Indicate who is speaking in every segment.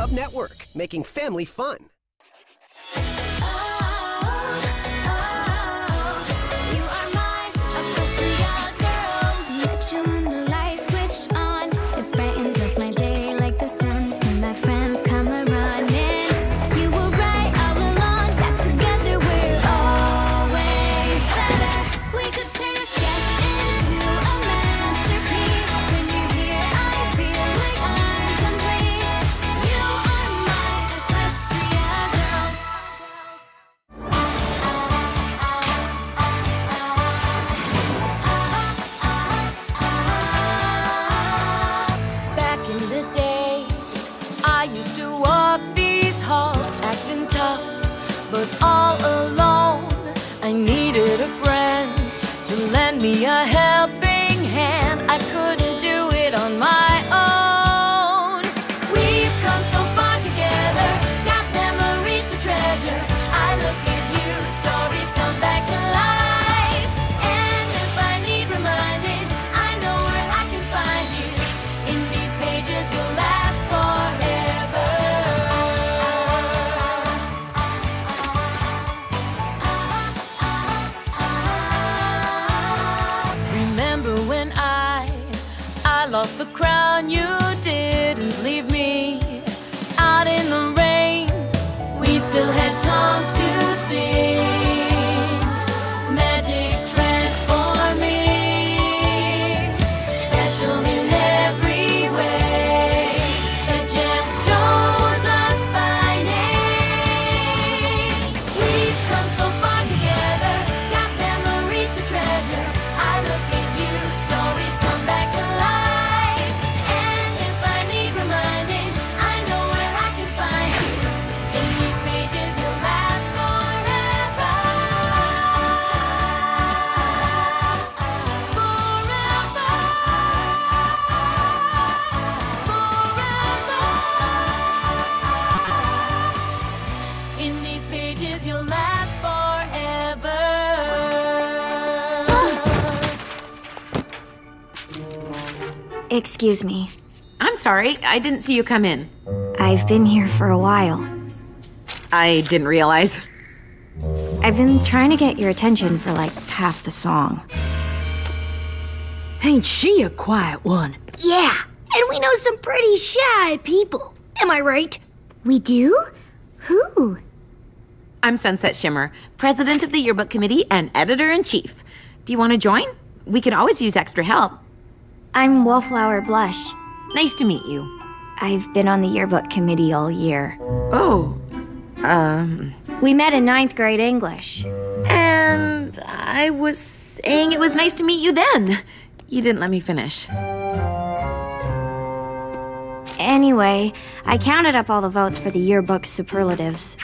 Speaker 1: Hub Network, making family fun.
Speaker 2: But all alone, I needed a friend to lend me a helping hand. I couldn't do it on my own. We've come so far together, got memories to treasure. I look at you, stories come back to life. And if I need reminding, I know where I can find you. In these pages you'll last forever. Lost the crown, you didn't leave me out in the rain. We still had songs to sing, magic transforming, special in every way. The gems chose us by name. We've come so far together, got memories to treasure. I look at you, stories come back to life.
Speaker 3: Excuse me.
Speaker 4: I'm sorry, I didn't see you come in.
Speaker 3: I've been here for a while.
Speaker 4: I didn't realize.
Speaker 3: I've been trying to get your attention for like half the song.
Speaker 5: Ain't she a quiet one?
Speaker 6: Yeah, and we know some pretty shy people. Am I right?
Speaker 3: We do? Who?
Speaker 4: I'm Sunset Shimmer, president of the yearbook committee and editor-in-chief. Do you want to join? We could always use extra help.
Speaker 3: I'm Wallflower Blush.
Speaker 4: Nice to meet you.
Speaker 3: I've been on the yearbook committee all year.
Speaker 4: Oh,
Speaker 3: We met in 9th grade English.
Speaker 4: And I was saying it was nice to meet you then. You didn't let me finish.
Speaker 3: Anyway, I counted up all the votes for the yearbook superlatives.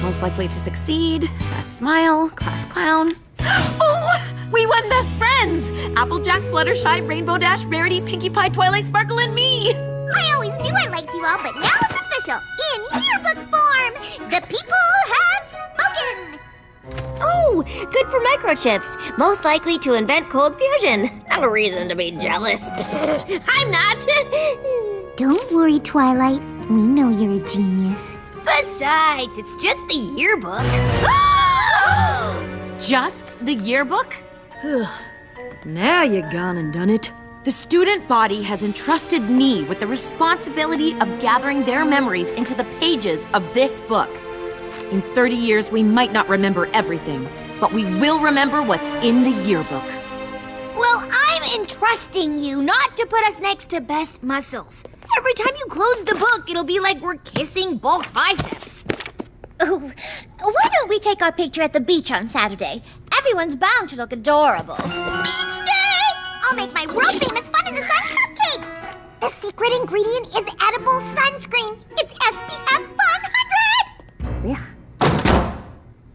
Speaker 4: Most likely to succeed, best smile, class clown. Oh, we won best friends! Applejack, Fluttershy, Rainbow Dash, Rarity, Pinkie Pie, Twilight Sparkle, and me!
Speaker 7: I always knew I liked you all, but now it's official. In yearbook form, the people have spoken!
Speaker 6: Oh, good for microchips. Most likely to invent cold fusion. No reason to be jealous. I'm not.
Speaker 7: Don't worry, Twilight. We know you're a genius.
Speaker 6: Besides, it's just the yearbook.
Speaker 4: Just the yearbook?
Speaker 5: Now you gone and done it.
Speaker 4: The student body has entrusted me with the responsibility of gathering their memories into the pages of this book. In 30 years, we might not remember everything, but we will remember what's in the yearbook.
Speaker 6: Well, I'm entrusting you not to put us next to best muscles. Every time you close the book, it'll be like we're kissing both biceps.
Speaker 7: Oh, why don't we take our picture at the beach on Saturday? Everyone's bound to look adorable. Beach day! I'll make my world-famous Fun in the Sun cupcakes! The secret ingredient is edible sunscreen. It's SPF 100! Ugh.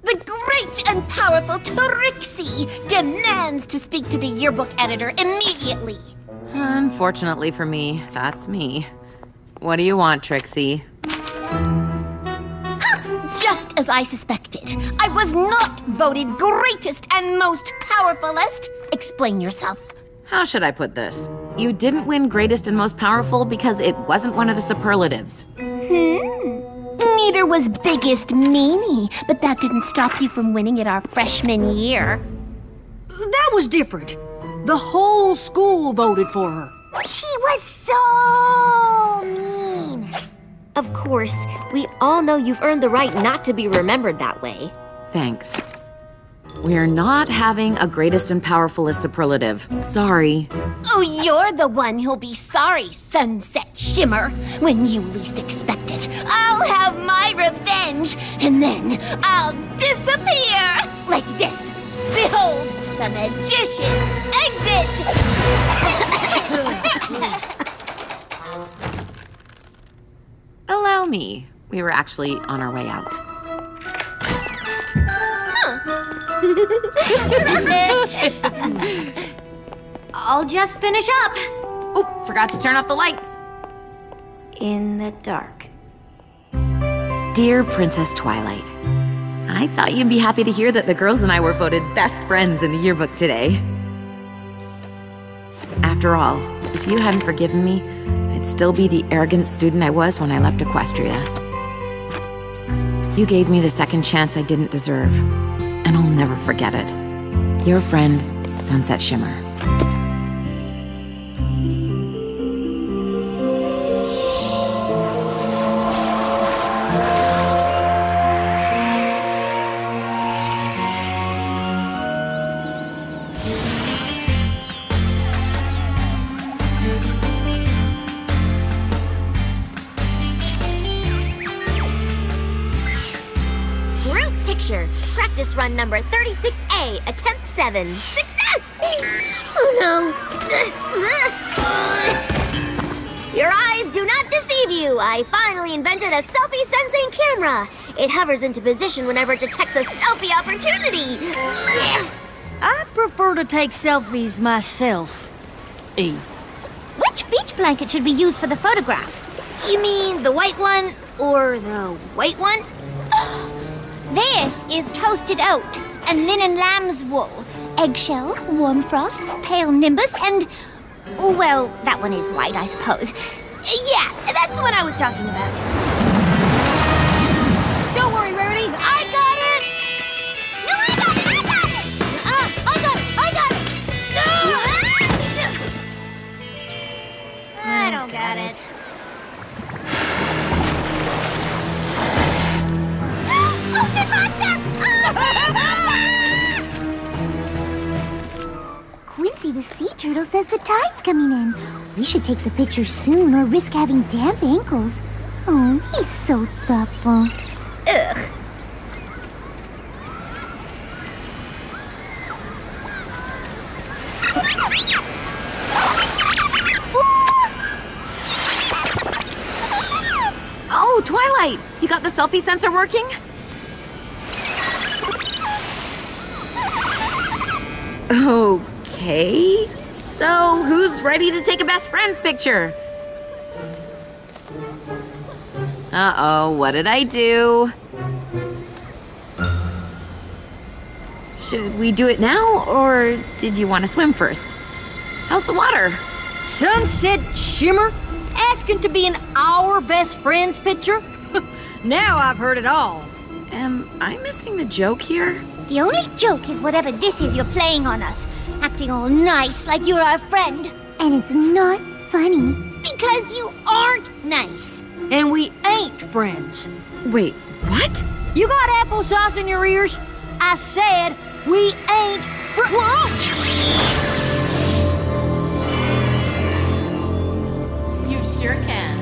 Speaker 6: The great and powerful Trixie demands to speak to the yearbook editor immediately.
Speaker 4: Unfortunately for me, that's me. What do you want, Trixie?
Speaker 6: Just as I suspected, I was not voted greatest and most powerfulest. Explain yourself.
Speaker 4: How should I put this? You didn't win greatest and most powerful because it wasn't one of the superlatives.
Speaker 7: Neither was biggest meanie, but that didn't stop you from winning it our freshman year.
Speaker 5: That was different. The whole school voted for her.
Speaker 7: She was so mean.
Speaker 6: Of course, we all know you've earned the right not to be remembered that way.
Speaker 4: Thanks. We're not having a greatest and powerfulest superlative. Sorry.
Speaker 7: Oh, you're the one who'll be sorry, Sunset Shimmer, when you least expect it. I'll have my revenge, and then I'll disappear like this. Behold, the magician's exit!
Speaker 4: Allow me. We were actually on our way out.
Speaker 3: I'll just finish up.
Speaker 4: Oh, forgot to turn off the lights.
Speaker 3: In the dark.
Speaker 4: Dear Princess Twilight, I thought you'd be happy to hear that the girls and I were voted best friends in the yearbook today. After all, if you hadn't forgiven me, I'd still be the arrogant student I was when I left Equestria. You gave me the second chance I didn't deserve, and I'll never forget it. Your friend, Sunset Shimmer.
Speaker 6: Practice run number 36A, attempt 7. Success! Oh no. Your eyes do not deceive you. I finally invented a selfie sensing camera. It hovers into position whenever it detects a selfie opportunity.
Speaker 5: I prefer to take selfies myself.
Speaker 7: Which beach blanket should we use for the photograph?
Speaker 6: You mean the white one or the white one?
Speaker 7: This is toasted oat and linen lamb's wool, eggshell, warm frost, pale nimbus, and... well, that one is white, I suppose.
Speaker 6: Yeah, that's what I was talking about. Don't worry, Rarity, I got it!
Speaker 7: No, I got it! I got it!
Speaker 6: No! I don't got it.
Speaker 7: Ocean monster! Quincy the sea turtle says the tide's coming in. We should take the picture soon or risk having damp ankles. Oh, he's so thoughtful.
Speaker 6: Ugh.
Speaker 4: Oh, Twilight! You got the selfie sensor working? Okay. So, who's ready to take a best friends picture? Uh-oh, what did I do? Should we do it now, or did you want to swim first? How's the water?
Speaker 5: Sunset Shimmer? Asking to be in our best friends picture? Now I've heard it all.
Speaker 4: Am I missing the joke here?
Speaker 7: The only joke is whatever this is you're playing on us. Acting all nice like you're our friend. And it's not funny.
Speaker 6: Because you aren't nice.
Speaker 5: And we ain't friends.
Speaker 4: Wait, what?
Speaker 5: You got applesauce in your ears? I said we ain't
Speaker 4: You sure can.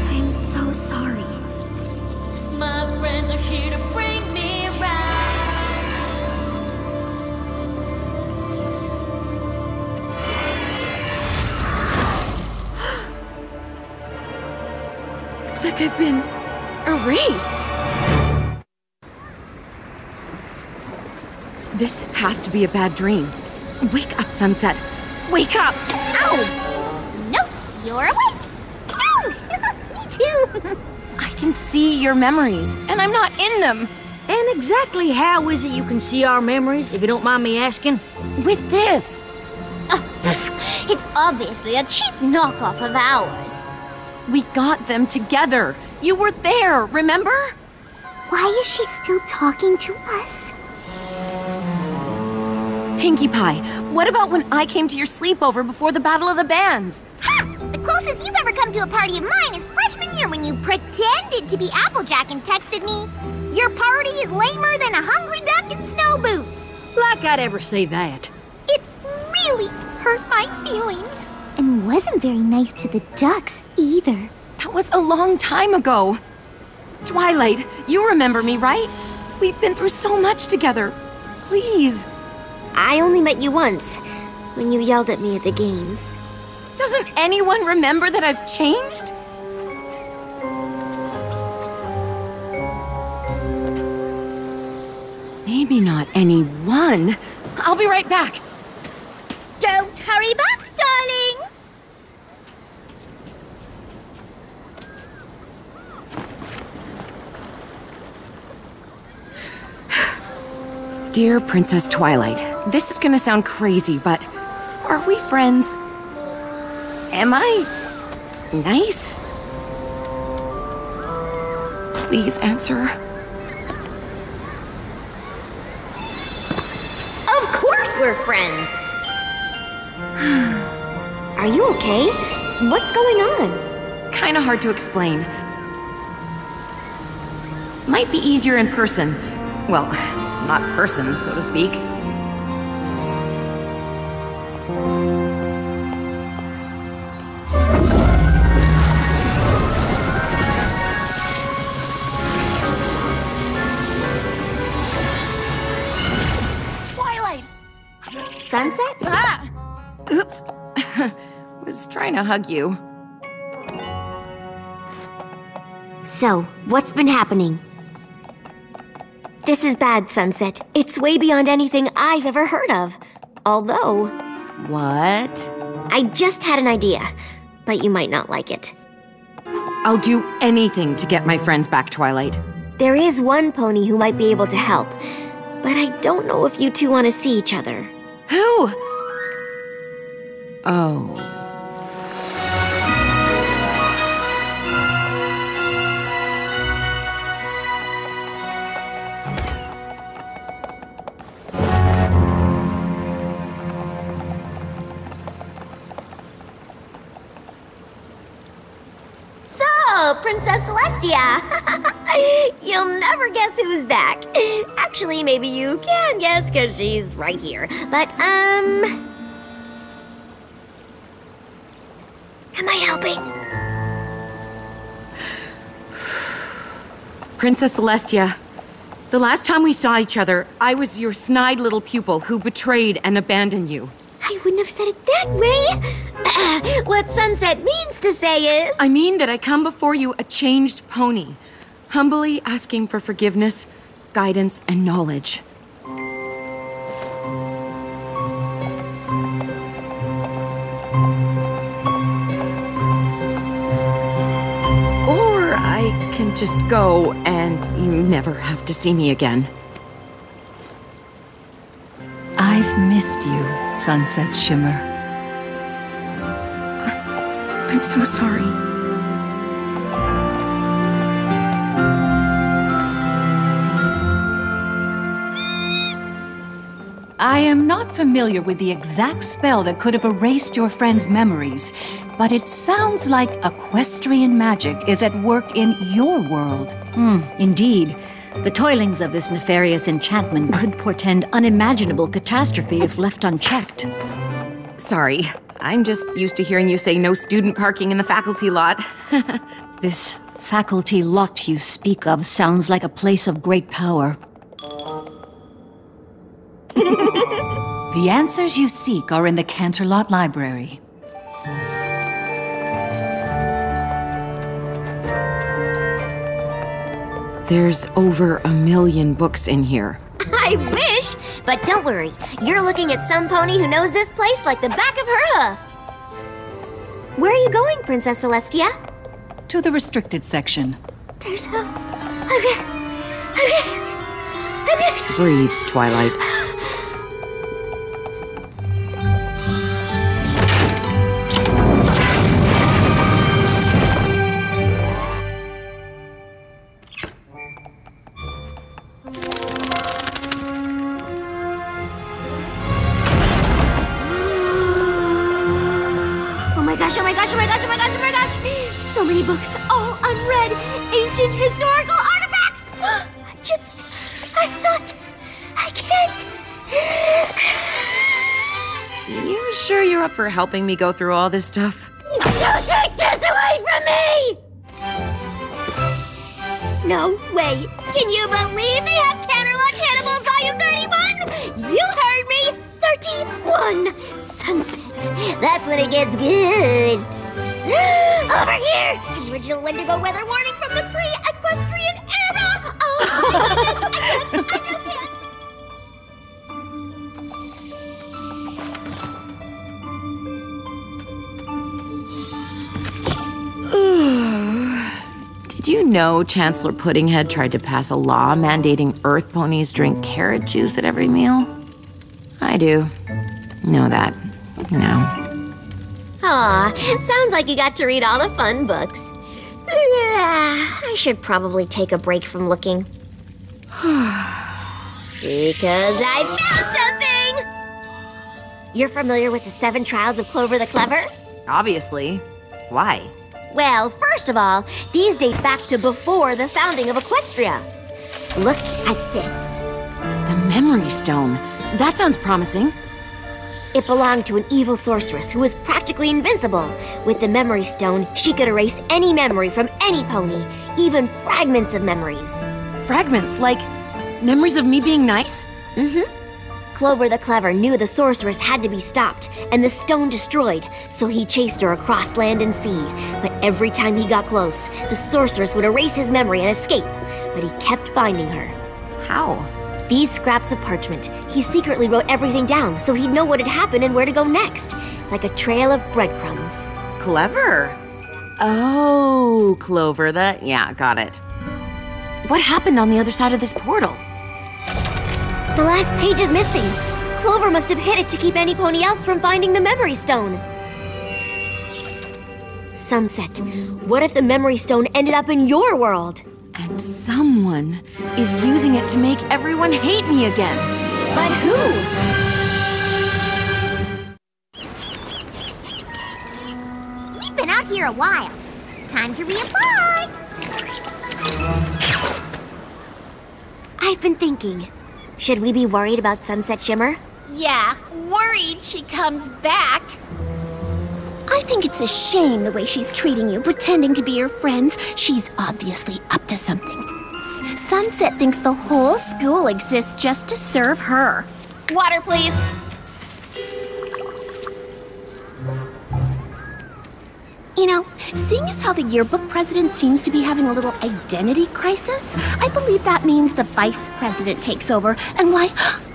Speaker 6: I'm so sorry.
Speaker 2: My friends are here to bring me around.
Speaker 4: It's like I've been erased. This has to be a bad dream. Wake up, Sunset. Wake up! Ow!
Speaker 7: Nope, you're awake. Ow! Me too.
Speaker 4: I can see your memories, and I'm not in them.
Speaker 5: And exactly how is it you can see our memories, if you don't mind me asking?
Speaker 4: With this.
Speaker 7: It's obviously a cheap knockoff of ours.
Speaker 4: We got them together. You were there, remember?
Speaker 6: Why is she still talking to us?
Speaker 4: Pinkie Pie, what about when I came to your sleepover before the Battle of the Bands?
Speaker 6: Ha! The closest you've ever come to a party of mine is freshman year when you pretended to be Applejack and texted me. Your party is lamer than a hungry duck in snow boots.
Speaker 5: Like I'd ever say that.
Speaker 6: It really hurt my feelings. And wasn't very nice to the ducks either.
Speaker 4: That was a long time ago. Twilight, you remember me, right? We've been through so much together. Please.
Speaker 6: I only met you once, when you yelled at me at the games.
Speaker 4: Doesn't anyone remember that I've changed? Maybe not anyone. I'll be right back.
Speaker 6: Don't hurry back, darling!
Speaker 4: Dear Princess Twilight, this is gonna sound crazy, but are we friends? Am I nice? Please answer.
Speaker 6: Of course we're friends! Are you okay? What's going on?
Speaker 4: Kinda hard to explain. Might be easier in person. Well, not person, so to speak. Twilight!
Speaker 6: Sunset?
Speaker 4: Ah! Oops. Was trying to hug you.
Speaker 6: So, what's been happening? This is bad, Sunset. It's way beyond anything I've ever heard of. Although...
Speaker 4: What?
Speaker 6: I just had an idea, but you might not like it.
Speaker 4: I'll do anything to get my friends back, Twilight.
Speaker 6: There is one pony who might be able to help, but I don't know if you two want to see each other.
Speaker 4: Who? Oh.
Speaker 6: Princess Celestia! You'll never guess who's back. Actually, maybe you can guess because she's right here. But, am I helping?
Speaker 4: Princess Celestia, the last time we saw each other, I was your snide little pupil who betrayed and abandoned you.
Speaker 6: I wouldn't have said it that way. What Sunset means to say is...
Speaker 4: I mean that I come before you a changed pony, humbly asking for forgiveness, guidance, and knowledge. Or I can just go and you never have to see me again.
Speaker 8: I've missed you, Sunset Shimmer.
Speaker 4: I'm so sorry.
Speaker 8: I am not familiar with the exact spell that could have erased your friend's memories, but it sounds like equestrian magic is at work in your world.
Speaker 5: Indeed. The toilings of this nefarious enchantment could portend unimaginable catastrophe if left unchecked.
Speaker 4: Sorry, I'm just used to hearing you say no student parking in the faculty lot.
Speaker 5: This faculty lot you speak of sounds like a place of great power.
Speaker 8: The answers you seek are in the Canterlot Library.
Speaker 4: There's over 1 million books in here.
Speaker 6: I wish! But don't worry, you're looking at some pony who knows this place like the back of her hoof. Where are you going, Princess Celestia?
Speaker 8: To the restricted section.
Speaker 6: There's a
Speaker 4: Breathe, Twilight.
Speaker 7: Oh my gosh, oh my gosh, oh my gosh, oh my gosh, oh my gosh! So many books, all unread, ancient historical artifacts! I thought I can't.
Speaker 4: You sure you're up for helping me go through all this stuff?
Speaker 7: Don't take this away from me! No way. Can you believe they have Canterlot Cannibals Volume 31? You heard me! 31! Sunset. That's when it gets good. Over here! An original Wendigo weather warning from the pre-equestrian era! Oh my goodness! I just can't.
Speaker 4: Did you know Chancellor Puddinghead tried to pass a law mandating Earth ponies drink carrot juice at every meal? I do. Know that. Now.
Speaker 6: Aw, sounds like you got to read all the fun books. I should probably take a break from looking. Because I found something! You're familiar with the 7 Trials of Clover the Clever?
Speaker 4: Obviously. Why?
Speaker 6: Well, first of all, these date back to before the founding of Equestria. Look at this.
Speaker 4: The Memory Stone. That sounds promising.
Speaker 6: It belonged to an evil sorceress who was practically invincible. With the Memory Stone, she could erase any memory from any pony, even fragments of memories.
Speaker 4: Fragments, like memories of me being nice?
Speaker 6: Mm-hmm. Clover the Clever knew the sorceress had to be stopped and the stone destroyed, so he chased her across land and sea. But every time he got close, the sorceress would erase his memory and escape. But he kept finding her.
Speaker 4: How?
Speaker 6: These scraps of parchment, he secretly wrote everything down so he'd know what had happened and where to go next, like a trail of breadcrumbs.
Speaker 4: Clever. Oh, Clover, yeah, got it. What happened on the other side of this portal?
Speaker 6: The last page is missing. Clover must have hid it to keep any pony else from finding the Memory Stone. Sunset, what if the Memory Stone ended up in your world?
Speaker 4: And someone is using it to make everyone hate me again.
Speaker 6: But who?
Speaker 7: We've been out here a while. Time to reapply.
Speaker 6: I've been thinking. Should we be worried about Sunset Shimmer?
Speaker 7: Yeah, worried she comes back. I think it's a shame the way she's treating you, pretending to be your friends. She's obviously up to something. Sunset thinks the whole school exists just to serve her. Water, please. You know, seeing as how the yearbook president seems to be having a little identity crisis, I believe that means the vice president takes over. And why,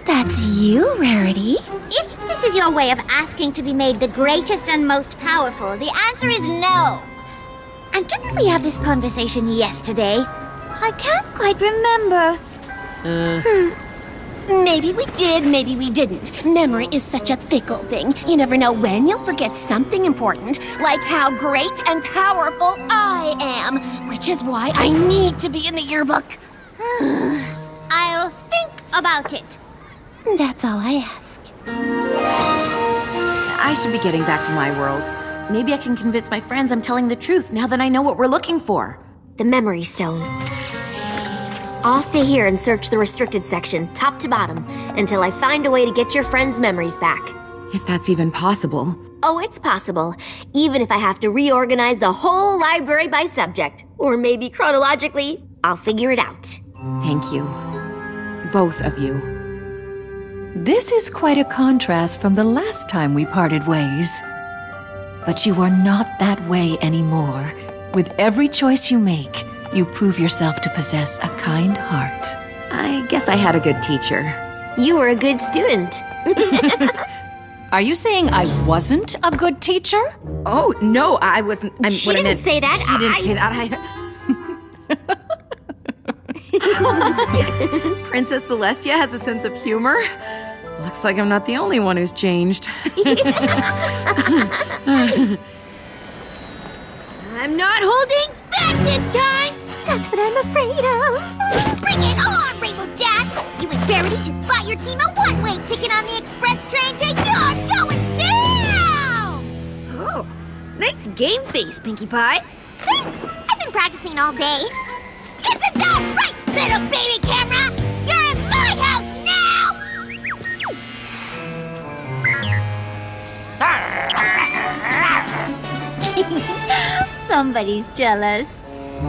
Speaker 7: that's you, Rarity.
Speaker 9: If this is your way of asking to be made the greatest and most powerful, the answer is no. And didn't we have this conversation yesterday? I can't quite remember.
Speaker 7: Maybe we did, maybe we didn't. Memory is such a fickle thing. You never know when you'll forget something important, like how great and powerful I am, which is why I need to be in the yearbook.
Speaker 9: I'll think about it.
Speaker 7: That's all I ask.
Speaker 4: I should be getting back to my world. Maybe I can convince my friends I'm telling the truth now that I know what we're looking for.
Speaker 6: The Memory Stone. I'll stay here and search the restricted section, top to bottom, until I find a way to get your friends' memories back.
Speaker 4: If that's even possible.
Speaker 6: Oh, it's possible, even if I have to reorganize the whole library by subject. Or maybe chronologically. I'll figure it out.
Speaker 4: Thank you. Both of you.
Speaker 8: This is quite a contrast from the last time we parted ways. But you are not that way anymore. With every choice you make, you prove yourself to possess a kind heart.
Speaker 4: I guess I had a good teacher.
Speaker 6: You were a good student.
Speaker 8: Are you saying I wasn't a good teacher?
Speaker 4: Oh, no, I wasn't.
Speaker 6: She didn't say that.
Speaker 4: She didn't say that. Princess Celestia has a sense of humor. Looks like I'm not the only one who's changed.
Speaker 5: I'm not holding back this time!
Speaker 9: That's what I'm afraid of. Bring it on, Rainbow Dash! You and Verity just bought your team a one-way ticket on the express train to You're Going Down!
Speaker 5: Oh, nice game face, Pinkie Pie.
Speaker 9: Thanks! I've been practicing all day. Isn't that right, little baby camera? You're in my house now! Somebody's jealous.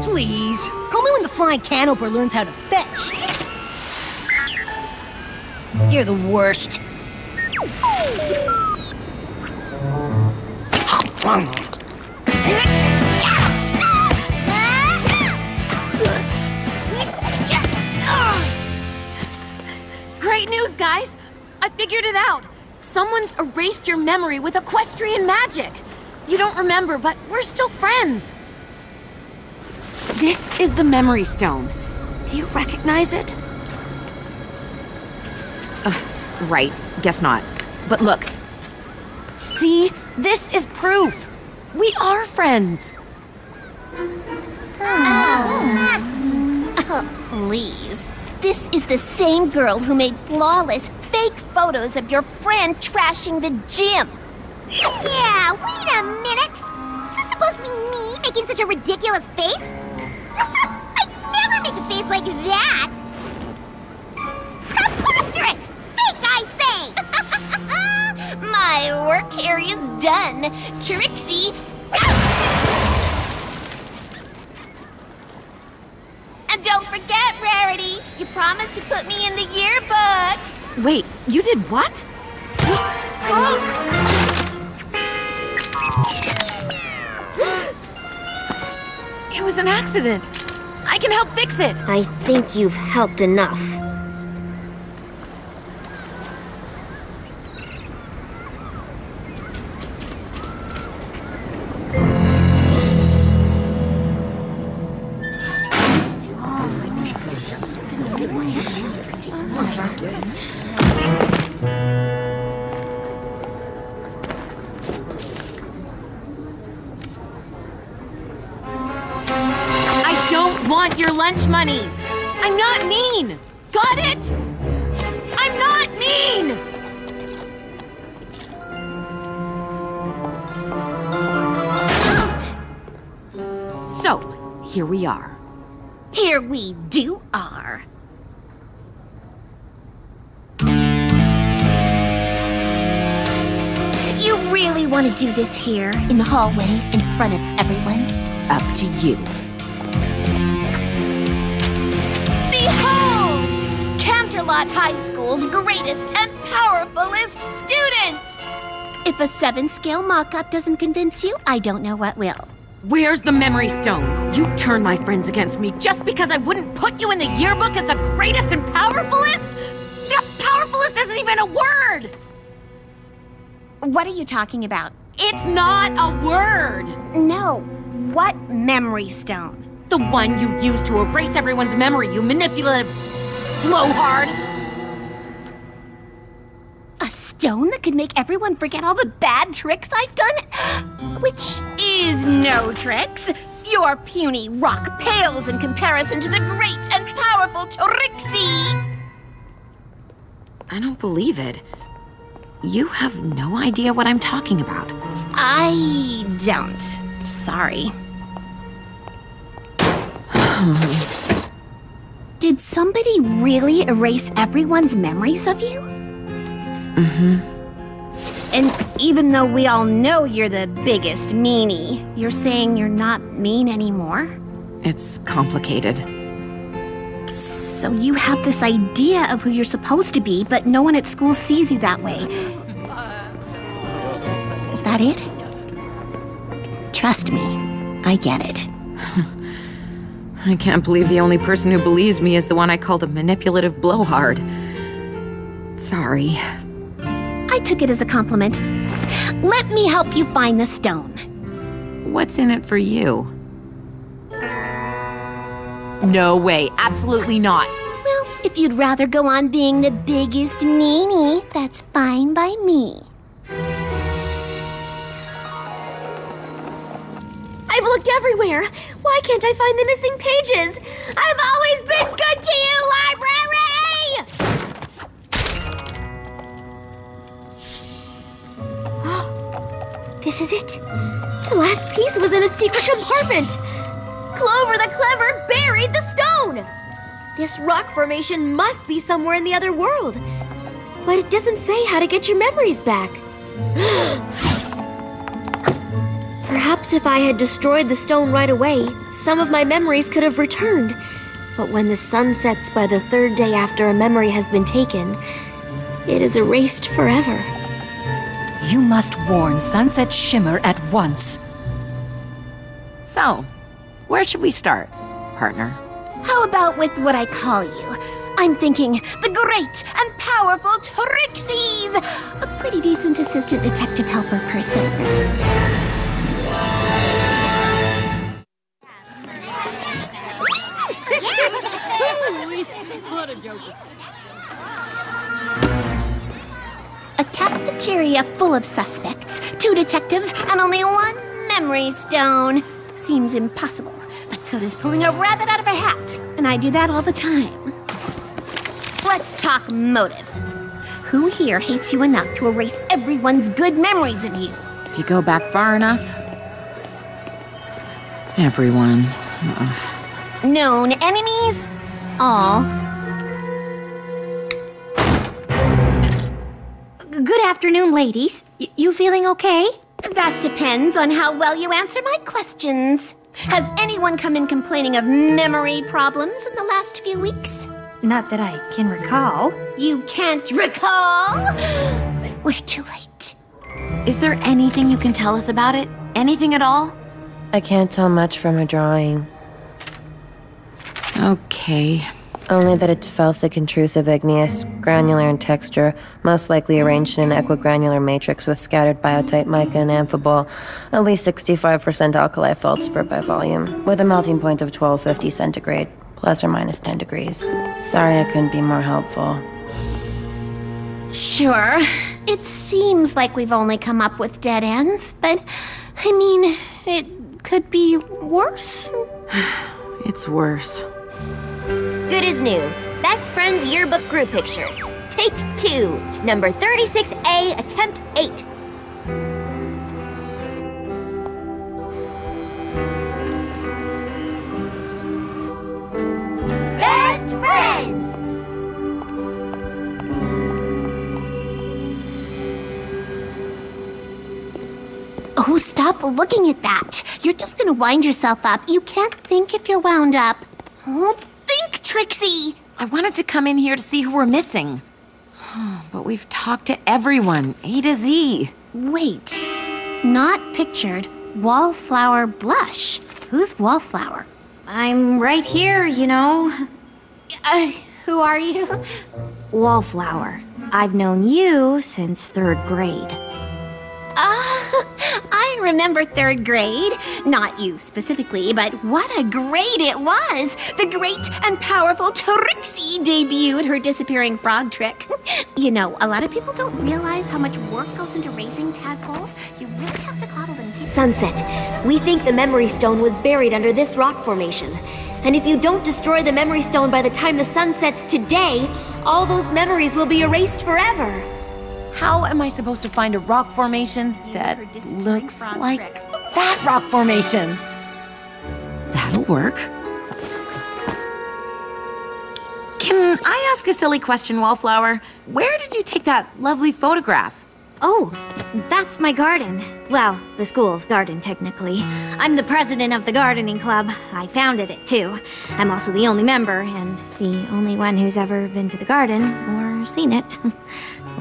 Speaker 5: Please, call me when the flying canoper learns how to fetch. You're the worst.
Speaker 4: Great news, guys! I figured it out. Someone's erased your memory with equestrian magic. You don't remember, but we're still friends. This is the Memory Stone. Do you recognize it? Right, guess not. But look. See? This is proof. We are friends.
Speaker 7: Please. This is the same girl who made flawless, fake photos of your friend trashing the gym.
Speaker 9: Yeah, wait a minute! Is this supposed to be me making such a ridiculous face? I'd never make a face like that! Preposterous! Fake, I say!
Speaker 7: My work here is done. Trixie, out! And don't forget, Rarity, you promised to put me in the yearbook.
Speaker 4: Wait, you did what? It was an accident. I can help fix it.
Speaker 6: I think you've helped enough.
Speaker 4: Your lunch money. I'm not mean. Got it? I'm not mean. So, here we are.
Speaker 7: Here we do are. You really want to do this here, in the hallway, in front of everyone?
Speaker 4: Up to you.
Speaker 7: Behold! Canterlot High School's greatest and powerfulest student! If a 7-scale mock-up doesn't convince you, I don't know what will.
Speaker 4: Where's the Memory Stone? You turned my friends against me just because I wouldn't put you in the yearbook as the greatest and powerfulest? The powerfulest isn't even a word!
Speaker 7: What are you talking about?
Speaker 4: It's not a word!
Speaker 7: No. What memory stone?
Speaker 4: The one you used to erase everyone's memory, you manipulative blowhard!
Speaker 7: A stone that could make everyone forget all the bad tricks I've done? Which is no tricks. Your puny rock pales in comparison to the great and powerful Trixie!
Speaker 4: I don't believe it. You have no idea what I'm talking about.
Speaker 7: I don't. Sorry. Did somebody really erase everyone's memories of you?
Speaker 4: Mm-hmm.
Speaker 7: And even though we all know you're the biggest meanie, you're saying you're not mean anymore?
Speaker 4: It's complicated.
Speaker 7: So you have this idea of who you're supposed to be, but no one at school sees you that way. Is that it? Trust me, I get it.
Speaker 4: I can't believe the only person who believes me is the one I called a manipulative blowhard. Sorry.
Speaker 7: I took it as a compliment. Let me help you find the stone.
Speaker 4: What's in it for you? No way, absolutely not.
Speaker 7: Well, if you'd rather go on being the biggest meanie, that's fine by me.
Speaker 6: I've looked everywhere. Why can't I find the missing pages? I've always been good to you, library! This is it. The last piece was in a secret compartment. Clover the Clever buried the stone. This rock formation must be somewhere in the other world. But it doesn't say how to get your memories back. Perhaps if I had destroyed the stone right away, some of my memories could have returned. But when the sun sets by the third day after a memory has been taken, it is erased forever.
Speaker 8: You must warn Sunset Shimmer at once.
Speaker 4: So, where should we start, partner?
Speaker 7: How about with what I call you? I'm thinking the great and powerful Trixie's! A pretty decent assistant detective helper person.
Speaker 5: What a joke.
Speaker 7: A cafeteria full of suspects, 2 detectives, and only 1 memory stone. Seems impossible, but so does pulling a rabbit out of a hat. And I do that all the time. Let's talk motive. Who here hates you enough to erase everyone's good memories of you?
Speaker 4: If you go back far enough... Everyone.
Speaker 7: Known enemies? All.
Speaker 3: Good afternoon, ladies. You feeling okay?
Speaker 7: That depends on how well you answer my questions. Has anyone come in complaining of memory problems in the last few weeks?
Speaker 5: Not that I can recall.
Speaker 7: You can't recall? We're too late.
Speaker 4: Is there anything you can tell us about it? Anything at all?
Speaker 10: I can't tell much from a drawing.
Speaker 4: Okay.
Speaker 10: Only that it's felsic intrusive igneous, granular in texture, most likely arranged in an equigranular matrix with scattered biotite mica and amphibole, at least 65% alkali feldspar by volume, with a melting point of 1250 centigrade, plus or minus 10 degrees. Sorry I couldn't be more helpful.
Speaker 7: Sure. It seems like we've only come up with dead ends, but, I mean, it could be worse.
Speaker 4: It's worse.
Speaker 6: Good as new. Best Friends Yearbook Group Picture. Take 2. Number 36A, attempt 8. Best Friends!
Speaker 7: Oh, stop looking at that. You're just gonna wind yourself up. You can't think if you're wound up. Oh, think, Trixie!
Speaker 4: I wanted to come in here to see who we're missing. But we've talked to everyone, A to Z.
Speaker 7: Wait. Not pictured. Wallflower Blush. Who's Wallflower?
Speaker 3: I'm right here, you know.
Speaker 7: Who are you?
Speaker 3: Wallflower. I've known you since 3rd grade.
Speaker 7: I remember 3rd grade. Not you specifically, but what a grade it was! The great and powerful Trixie debuted her disappearing frog trick. You know, a lot of people don't realize how much work goes into raising tadpoles. You really have to coddle them.
Speaker 6: Sunset, we think the Memory Stone was buried under this rock formation. And if you don't destroy the Memory Stone by the time the sun sets today, all those memories will be erased forever.
Speaker 4: How am I supposed to find a rock formation that looks like that rock formation? That'll work. Can I ask a silly question, Wallflower? Where did you take that lovely photograph?
Speaker 3: Oh, that's my garden. Well, the school's garden, technically. I'm the president of the gardening club. I founded it, too. I'm also the only member, and the only one who's ever been to the garden or seen it.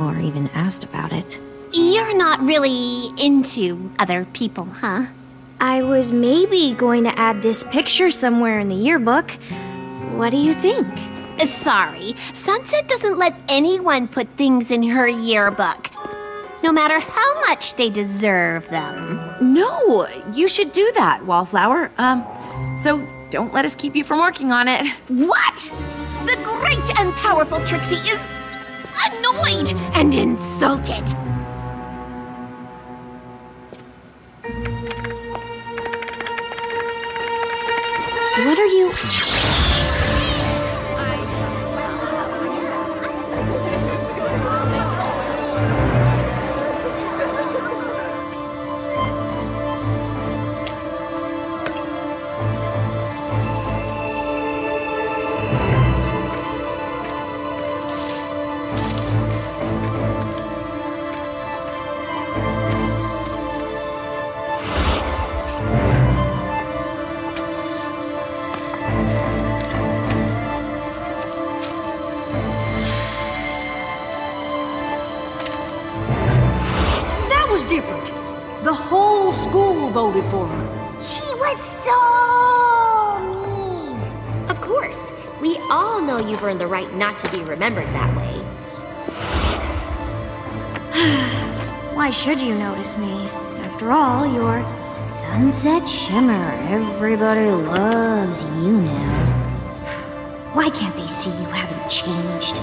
Speaker 3: Or even asked about it.
Speaker 7: You're not really into other people, huh?
Speaker 3: I was maybe going to add this picture somewhere in the yearbook. What do you think?
Speaker 7: Sorry, Sunset doesn't let anyone put things in her yearbook, no matter how much they deserve them.
Speaker 4: No, you should do that, Wallflower. So don't let us keep you from working on it.
Speaker 11: What? The great and powerful Trixie is annoyed and insulted.
Speaker 3: What are you...
Speaker 5: different. The whole school voted for her.
Speaker 7: She was so mean.
Speaker 6: Of course. We all know you've earned the right not to be remembered that way.
Speaker 3: Why should you notice me? After all, you're Sunset Shimmer. Everybody loves you now. Why can't they see you haven't changed?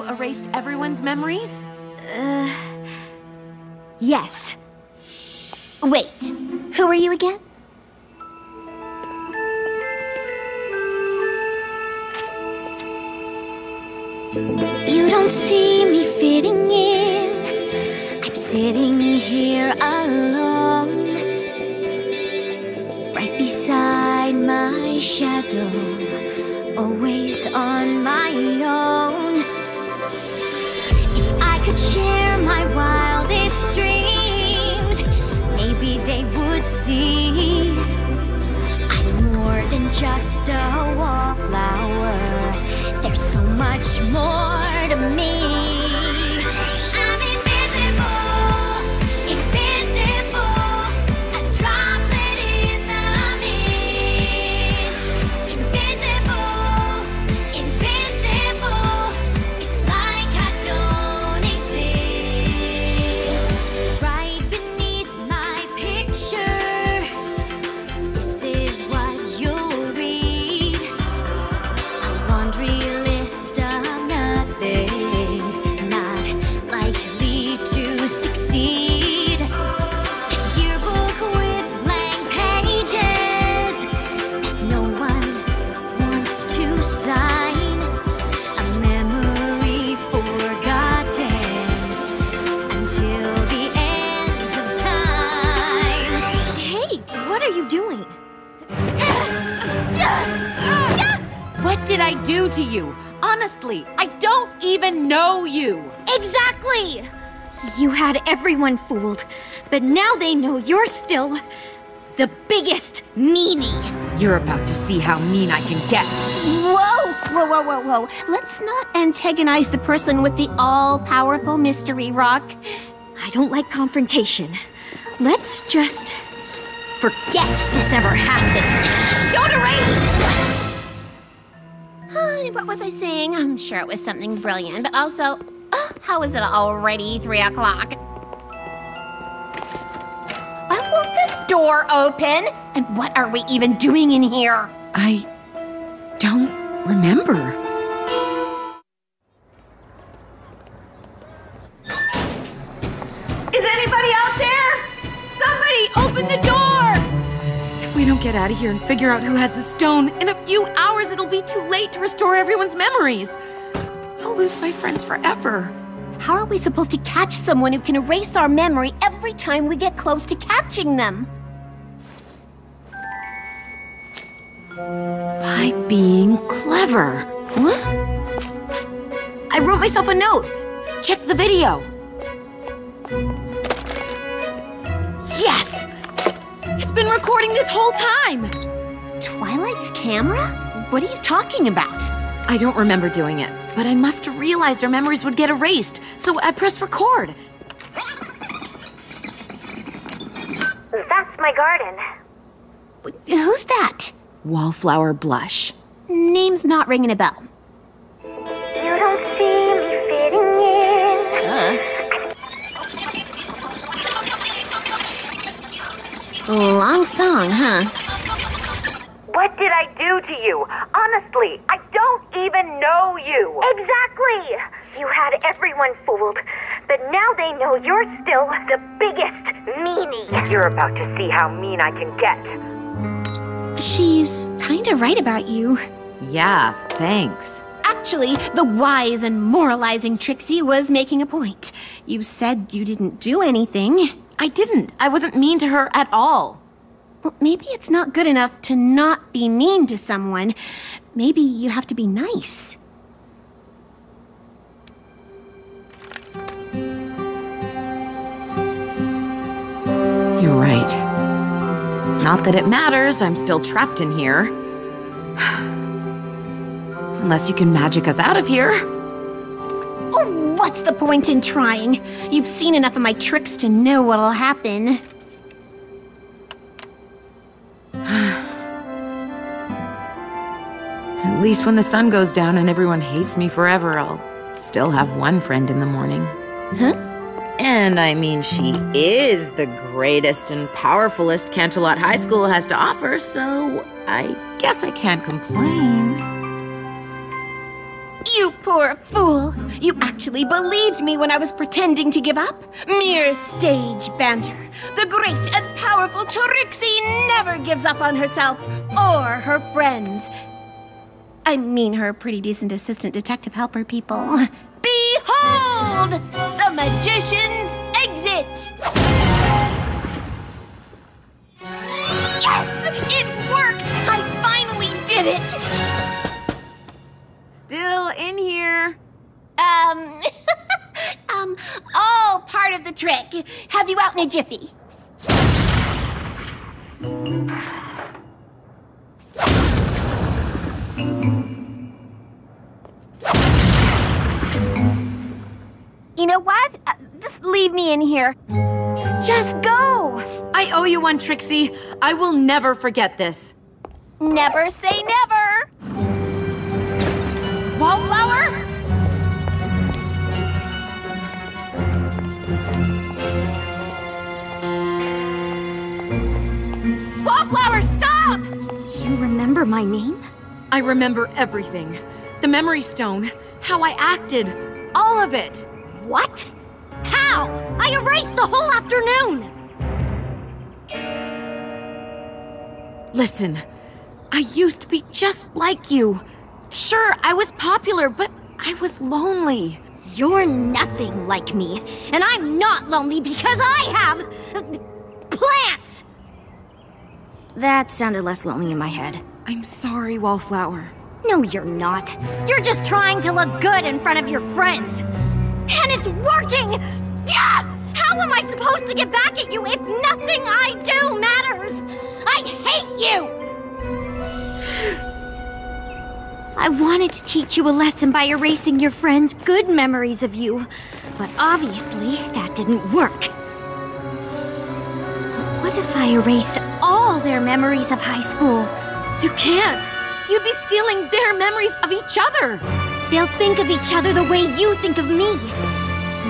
Speaker 4: Erased everyone's memories?
Speaker 3: Yes.
Speaker 11: Wait, who are you again?
Speaker 2: You don't see me fitting in. I'm sitting here alone, right beside my shadow, always on my own. I could share my wildest dreams. Maybe they would see I'm more than just a wallflower. There's so much more to me. I'm invisible, invisible, a droplet in the mist. Invisible, invisible, it's like I don't exist. Right beneath my picture, this is what you'll read. A laundry list of nothings, not likely to succeed. A yearbook with blank pages that no one wants to sign. A memory forgotten until the end of time.
Speaker 3: Hey, what are you doing?
Speaker 4: What did I do to you? Honestly, I don't even know you.
Speaker 3: Exactly! You had everyone fooled, but now they know you're still the biggest meanie.
Speaker 4: You're about to see how mean I can get.
Speaker 11: Whoa, whoa, whoa, whoa, whoa. Let's not antagonize the person with the all-powerful mystery rock.
Speaker 3: I don't like confrontation. Let's just forget this ever happened.
Speaker 11: Don't erase! What was I saying? I'm sure it was something brilliant, but also, how is it already 3 o'clock? Why won't this door open? And what are we even doing in here?
Speaker 4: I don't remember. Is anybody out there? Somebody open the door! If we don't get out of here and figure out who has the stone, in a few hours it'll be too late to restore everyone's memories. I'll lose my friends forever.
Speaker 11: How are we supposed to catch someone who can erase our memory every time we get close to catching them?
Speaker 4: By being clever.
Speaker 11: What?
Speaker 4: I wrote myself a note. Check the video. Yes! It's been recording this whole time!
Speaker 11: Twilight's camera? What are you talking about?
Speaker 4: I don't remember doing it, but I must have realized our memories would get erased, so I pressed record.
Speaker 3: That's my garden.
Speaker 11: Who's that?
Speaker 4: Wallflower Blush.
Speaker 11: Name's not ringing a bell.
Speaker 3: You don't see me fitting in.
Speaker 11: Long song, huh?
Speaker 12: What did I do to you? Honestly, I don't even know you.
Speaker 3: Exactly! You had everyone fooled, but now they know you're still the biggest meanie.
Speaker 12: You're about to see how mean I can get.
Speaker 11: She's kinda right about you.
Speaker 4: Yeah, thanks.
Speaker 11: Actually, the wise and moralizing Trixie was making a point. You said you didn't do anything.
Speaker 4: I didn't. I wasn't mean to her at all.
Speaker 11: Well, maybe it's not good enough to not be mean to someone. Maybe you have to be nice.
Speaker 4: You're right. Not that it matters, I'm still trapped in here. Unless you can magic us out of here.
Speaker 11: Oh, what's the point in trying? You've seen enough of my tricks to know what'll happen.
Speaker 4: At least when the sun goes down and everyone hates me forever, I'll still have one friend in the morning.
Speaker 11: Huh?
Speaker 4: And I mean, she is the greatest and powerfulest Canterlot High School has to offer, so I guess I can't complain.
Speaker 11: You poor fool! You actually believed me when I was pretending to give up? Mere stage banter. The great and powerful Trixie never gives up on herself or her friends. I mean her pretty decent assistant detective helper people. Behold! The magician's exit! Yes! It worked! I finally did it!
Speaker 4: Still in here.
Speaker 11: All part of the trick. Have you out in a jiffy.
Speaker 9: You know what? Just leave me in here. Just go!
Speaker 4: I owe you one, Trixie. I will never forget this.
Speaker 9: Never say never!
Speaker 11: Wallflower? Wallflower, stop!
Speaker 3: You remember my name?
Speaker 4: I remember everything. The memory stone, how I acted, all of it.
Speaker 3: What? How? I erased the whole afternoon!
Speaker 4: Listen, I used to be just like you. Sure, I was popular, but I was lonely.
Speaker 3: You're nothing like me, and I'm not lonely because I have plants! That sounded less lonely in my head.
Speaker 4: I'm sorry, Wallflower.
Speaker 3: No, you're not. You're just trying to look good in front of your friends. And it's working! Yeah! How am I supposed to get back at you if nothing I do matters? I hate you! I wanted to teach you a lesson by erasing your friends' good memories of you, but obviously that didn't work. What if I erased all their memories of high school?
Speaker 4: You can't! You'd be stealing their memories of each other!
Speaker 3: They'll think of each other the way you think of me,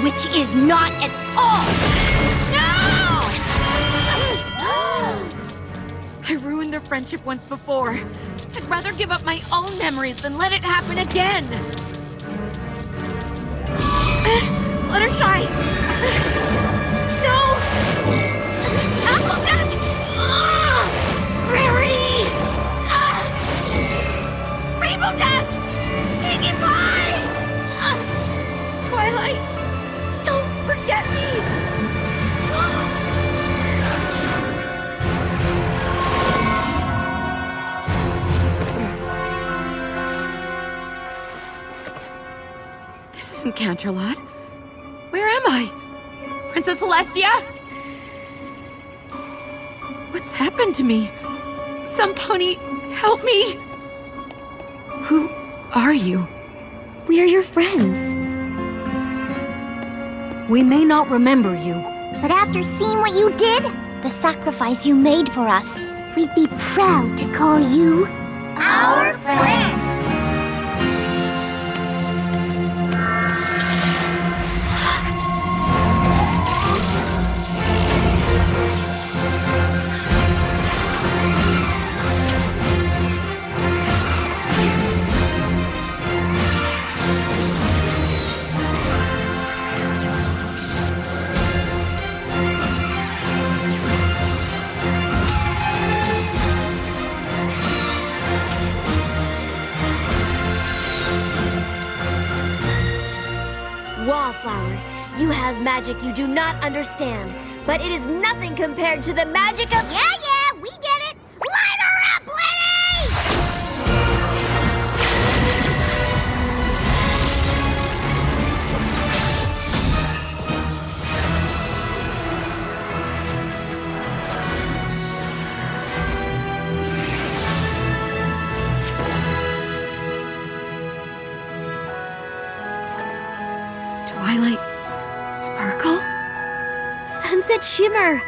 Speaker 3: which is not at all.
Speaker 4: No! I ruined their friendship once before. I'd rather give up my own memories than let it happen again. Fluttershy! No! Applejack! Rarity! Rainbow Dash! Pinkie Pie! Twilight! Don't forget me! isn't Canterlot. Where am I? Princess Celestia? What's happened to me? Some pony, help me! Who are you?
Speaker 6: We're your friends.
Speaker 5: We may not remember you,
Speaker 9: But after seeing what you did, the sacrifice you made for us, we'd be proud to call you our friend.
Speaker 6: Wallflower, you have magic you do not understand, but it is nothing compared to the magic of—
Speaker 9: Yeah, we get it! Light her up, lady!
Speaker 4: Twilight Sparkle?
Speaker 6: Sunset Shimmer!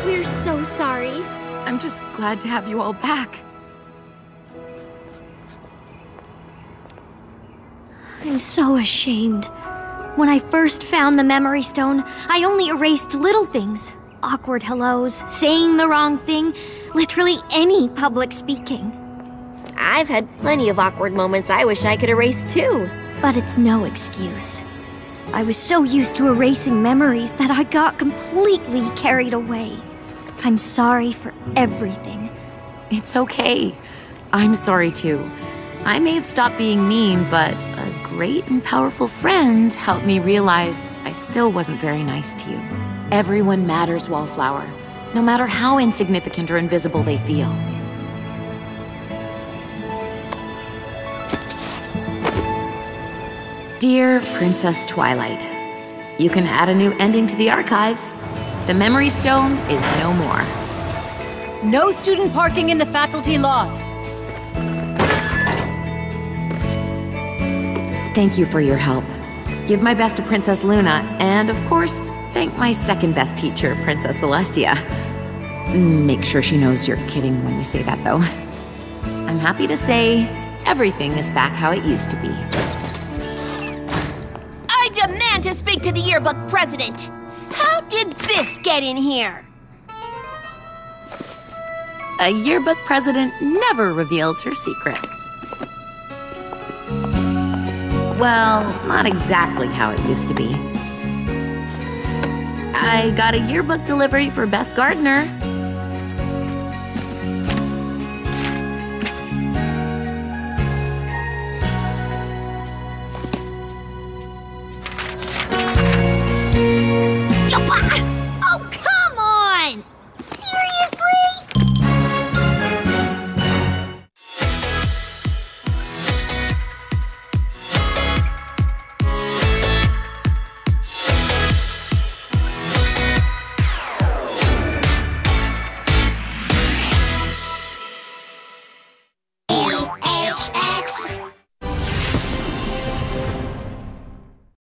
Speaker 6: We're so sorry.
Speaker 4: I'm just glad to have you all back.
Speaker 3: I'm so ashamed. When I first found the Memory Stone, I only erased little things. Awkward hellos, saying the wrong thing, literally any public speaking.
Speaker 6: I've had plenty of awkward moments I wish I could erase too.
Speaker 3: But it's no excuse. I was so used to erasing memories that I got completely carried away. I'm sorry for everything.
Speaker 4: It's okay. I'm sorry too. I may have stopped being mean, but a great and powerful friend helped me realize I still wasn't very nice to you. Everyone matters, Wallflower, no matter how insignificant or invisible they feel. Dear Princess Twilight, you can add a new ending to the archives. The Memory Stone is no more.
Speaker 5: no student parking in the faculty lot.
Speaker 4: Thank you for your help. Give my best to Princess Luna, and of course, thank my second best teacher, Princess Celestia. Make sure she knows you're kidding when you say that, though. I'm happy to say everything is back how it used to be.
Speaker 11: I demand to speak to the yearbook president. How did this get in here?
Speaker 4: A yearbook president never reveals her secrets. Well, not exactly how it used to be. I got a yearbook delivery for Best Gardener.